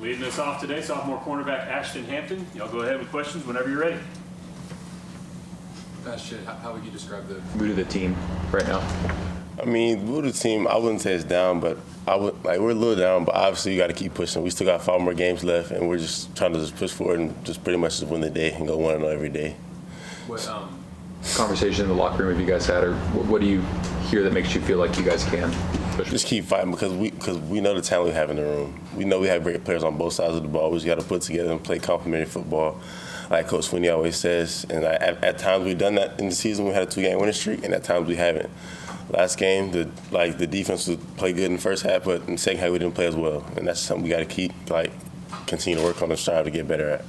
Leading us off today, sophomore cornerback Ashton Hampton. Y'all go ahead with questions whenever you're ready. Ashton, how would you describe the mood of the team right now? I mean, the mood of the team, I wouldn't say it's down, but we're a little down, but obviously you got to keep pushing. We still got 5 more games left, and we're just trying to just push forward and just pretty much just win the day and go 1-0 every day. What conversation in the locker room have you guys had, or what do you hear that makes you feel like you guys can push? Just keep fighting because we know the talent we have in the room. We know we have great players on both sides of the ball. We just got to put together and play complementary football, like Coach Sweeney always says. And at times we've done that in the season. We had a 2-game winning streak, and at times we haven't. Last game, the defense would play good in the first half, but in the second half we didn't play as well. And that's something we got to keep, continue to work on and strive to get better at.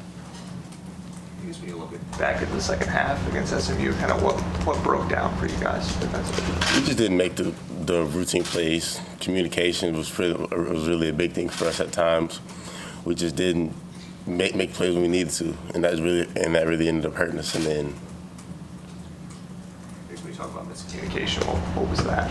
I guess when you look back at the second half against SMU, kind of what broke down for you guys defensively? We just didn't make the routine plays. Communication was really a big thing for us at times. We just didn't make plays when we needed to, and that really ended up hurting us in the end. When you talk about miscommunication, what was that?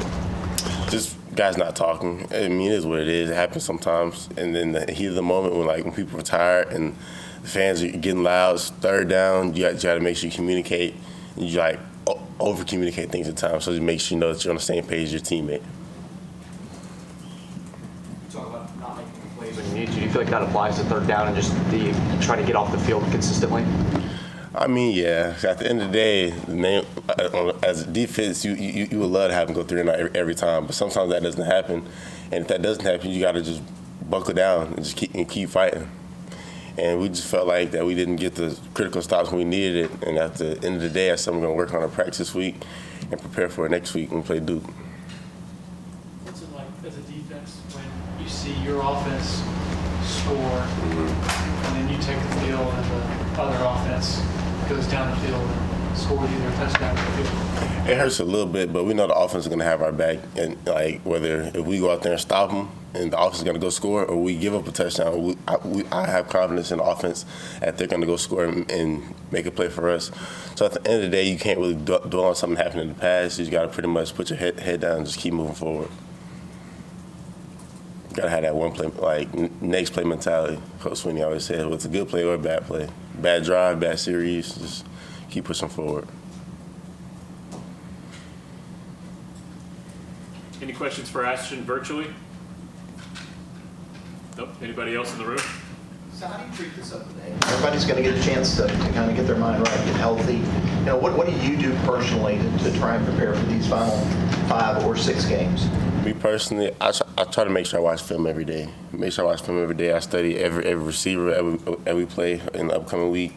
Just guys not talking. I mean, it is what it is. It happens sometimes. And then the heat of the moment when people are tired and the fans are getting loud, it's third down, you got to make sure you communicate. And you over-communicate things at times, so it makes sure you know that you're on the same page as your teammate. You talk about not making the plays when you need to. Do you feel like that applies to third down and just trying to get off the field consistently? I mean, yeah. At the end of the day, as a defense, you would love to have them go 3-and-out every time, but sometimes that doesn't happen. And if that doesn't happen, you got to just buckle down and just keep fighting. And we just felt like that we didn't get the critical stops when we needed it. And at the end of the day, that's something we're going to work on in practice this week and prepare for it next week when we play Duke. What's it like as a defense when you see your offense score and then you take the field and the other offense goes down the field and scores either a touchdown or a field goal? It hurts a little bit, but we know the offense is going to have our back. And whether if we go out there and stop them and the offense is going to go score, or we give up a touchdown, I have confidence in the offense that they're going to go score and make a play for us. So at the end of the day, you can't really dwell on something happening in the past. You just got to pretty much put your head down and just keep moving forward. You got to have that one play, next play mentality. Coach Sweeney always said, well, it's a good play or a bad play. Bad drive, bad series, just keep pushing forward. Any questions for Ashton virtually? Nope. Anybody else in the room? So how do you treat this up today? Everybody's going to get a chance to kind of get their mind right, get healthy. What do you do personally to try and prepare for these final 5 or 6 games? Me personally, I try to make sure I watch film every day. I study every receiver every play in the upcoming week.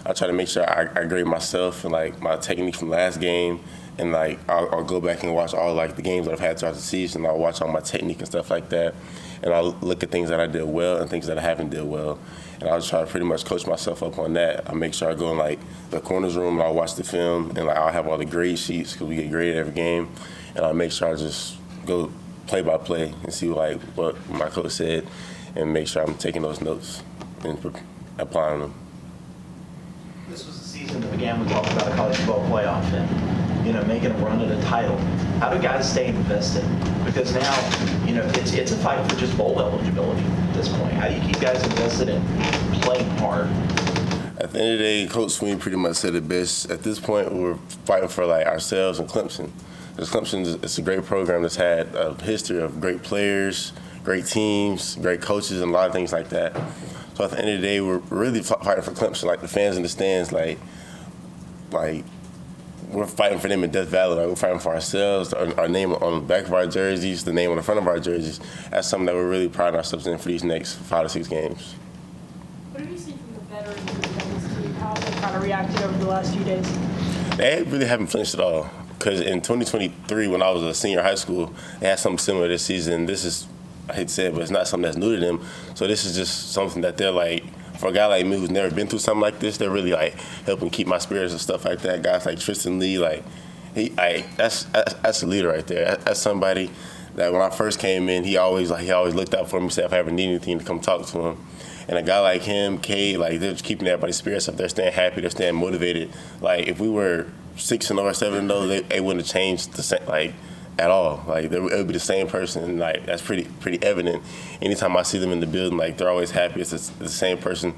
I try to make sure I grade myself and my technique from last game. And I'll go back and watch all the games that I've had throughout the season. I'll watch all my technique and stuff like that. And I'll look at things that I did well and things that I haven't did well. And I'll try to pretty much coach myself up on that. I make sure I go in the corners room and I'll watch the film and I'll have all the grade sheets because we get graded every game. And I'll make sure I just go play by play and see what my coach said and make sure I'm taking those notes and applying them. This was a season that began with talking about a college football playoff and making a run at a title. How do guys stay invested? Because now, it's a fight for just bowl eligibility at this point. How do you keep guys invested in playing hard? At the end of the day, Coach Sweeney pretty much said it best. At this point, we're fighting for ourselves and Clemson. Because Clemson is a great program that's had a history of great players, great teams, great coaches, and a lot of things like that. So at the end of the day, we're really fighting for Clemson. The fans in the stands, we're fighting for them in Death Valley. We're fighting for ourselves, our name on the back of our jerseys, the name on the front of our jerseys. That's something that we're really priding ourselves in for these next 5 to 6 games. What have you seen from the veterans of this team? How have they kind of reacted over the last few days? They really haven't flinched at all. Because in 2023, when I was a senior in high school, they had something similar this season. This is, I hate to say it, but it's not something that's new to them. So this is just something that they're for a guy like me who's never been through something like this, they're really helping keep my spirits and stuff like that. Guys like Tristan Lee, that's a leader right there. That's somebody that when I first came in, he always looked out for me, said if I ever need anything to come talk to him. And a guy like him, Cade, they're just keeping everybody's spirits up. They're staying happy. They're staying motivated. If we were 6-0 or 7-0, they wouldn't have changed the same. at all. Like it would be the same person, and like that's pretty evident. Anytime I see them in the building, like they're always happy. It's the same person,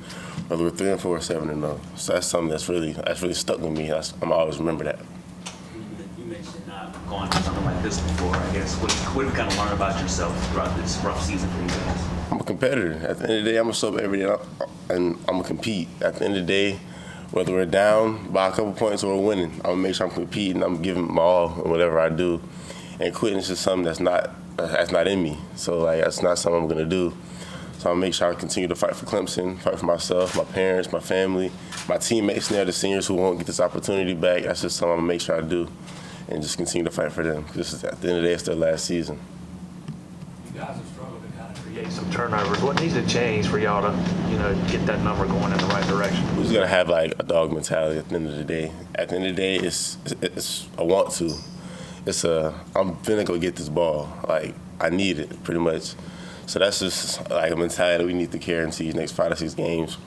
whether we're 3-4 or 7-0. So that's something that's really stuck with me. I'm always remember that. You mentioned not going through something like this before. I guess what have you kind of learned about yourself throughout this rough season for you guys? I'm a competitor. At the end of the day, I'm gonna show up every day, and I'm gonna compete. At the end of the day, whether we're down by a couple points or we're winning, I'm gonna make sure I'm competing. I'm giving my all in whatever I do. And quitting is just something that's not in me. So like that's not something I'm gonna do. So I'll make sure I continue to fight for Clemson, fight for myself, my parents, my family, my teammates, and the seniors who won't get this opportunity back. That's just something I'm gonna make sure I do, and just continue to fight for them. Because at the end of the day, it's their last season. You guys have struggled to kind of create some turnovers. What needs to change for y'all to, get that number going in the right direction? We just gotta have like a dog mentality at the end of the day. At the end of the day, it's a want to. I'm finna go get this ball. Like, I need it, pretty much. So that's just like a mentality we need to carry into these next 5 to 6 games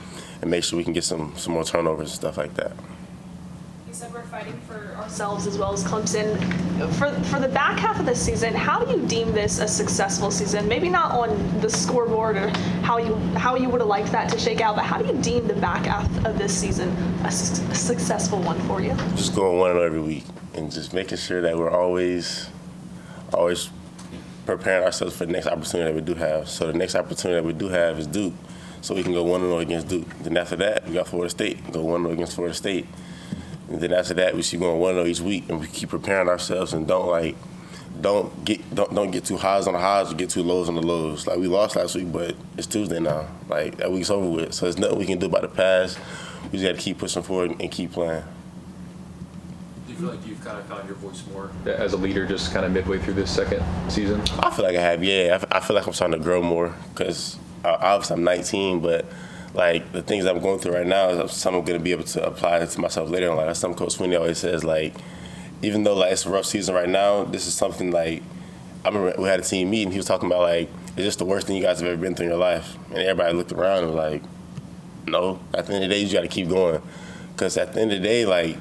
and make sure we can get some more turnovers and stuff like that. You said we're fighting for ourselves as well as Clemson. For the back half of the season, how do you deem this a successful season? Maybe not on the scoreboard or how you would have liked that to shake out, but how do you deem the back half of this season a successful one for you? Just going 1-0 every week and just making sure that we're always preparing ourselves for the next opportunity that we do have. So the next opportunity that we do have is Duke, so we can go 1-0 against Duke. Then after that, we got Florida State, go 1-0 against Florida State. And then after that, we keep going 1-0 each week, and we keep preparing ourselves and don't get too highs on the highs or get too lows on the lows. Like we lost last week, but it's Tuesday now. Like that week's over with, so there's nothing we can do about the past. We just got to keep pushing forward and keep playing. Do you feel like you've kind of found your voice more as a leader just kind of midway through this second season? I feel like I have, yeah. I feel like I'm starting to grow more because obviously I'm 19, but like the things I'm going through right now is something I'm going to be able to apply to myself later in life. That's something Coach Sweeney always says, like, even though like it's a rough season right now, this is something like, I remember we had a team meeting, he was talking about like, it's just the worst thing you guys have ever been through in your life. And everybody looked around and was like, no, at the end of the day, you got to keep going. Because at the end of the day, like,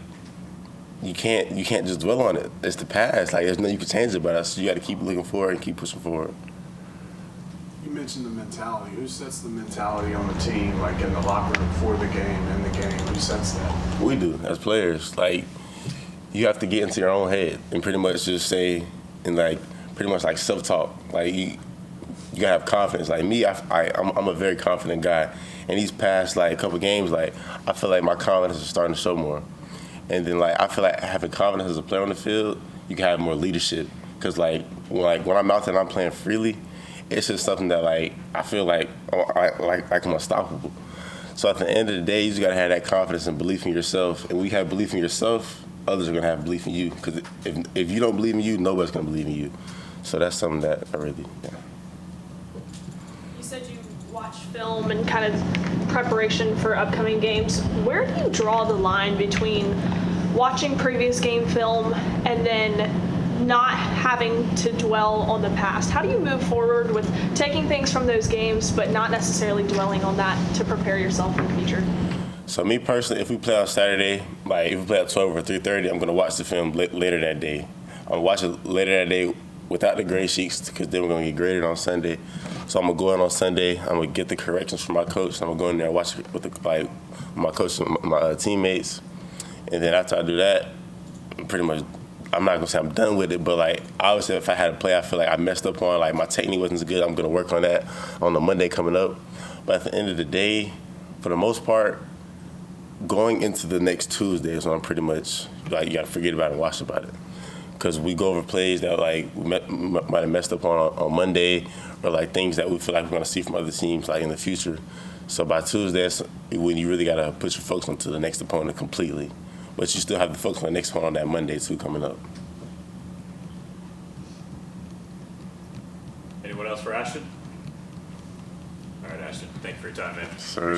you can't just dwell on it. It's the past. Like, there's nothing you can change about us. So you got to keep looking forward and keep pushing forward. You mentioned the mentality. Who sets the mentality on the team, like in the locker room before the game, in the game? Who sets that? We do, as players. Like, you have to get into your own head and pretty much just say, and like, pretty much like self-talk. Like, you gotta have confidence. Like me, I'm a very confident guy. And these past like couple games, like, I feel like my confidence is starting to show more. And then like, I feel like having confidence as a player on the field, you can have more leadership. Cause like when I'm out there and I'm playing freely, it's just something that like I feel like I'm unstoppable. So at the end of the day, you just gotta have that confidence and belief in yourself. And when you have belief in yourself, others are gonna have belief in you. Because if you don't believe in you, nobody's gonna believe in you. So that's something that I really, yeah. You said you watch film and kind of preparation for upcoming games. Where do you draw the line between watching previous game film and then not having to dwell on the past? How do you move forward with taking things from those games but not necessarily dwelling on that to prepare yourself for the future? So me personally, if we play on Saturday, like if we play at 12 or 3:30, I'm gonna watch the film later that day. I'm gonna watch it later that day without the grade sheets because then we're gonna get graded on Sunday. So I'm gonna go in on Sunday. I'm gonna get the corrections from my coach. I'm gonna go in there and watch it with my coach and my teammates. And then after I do that, pretty much, I'm not gonna say I'm done with it, but like obviously if I had to play, I feel like I messed up on like my technique wasn't as good. I'm gonna work on that on the Monday coming up. But at the end of the day, for the most part, going into the next Tuesday is when I'm pretty much like you gotta forget about it and watch about it. Because we go over plays that like we might have messed up on Monday, or like things that we feel like we're gonna see from other teams like in the future. So by Tuesday, that's when you really gotta put your focus onto the next opponent completely. But you still have to focus on the next opponent on that Monday too coming up. Anyone else for Ashton? All right, Ashton, thank you for your time, man. Sir.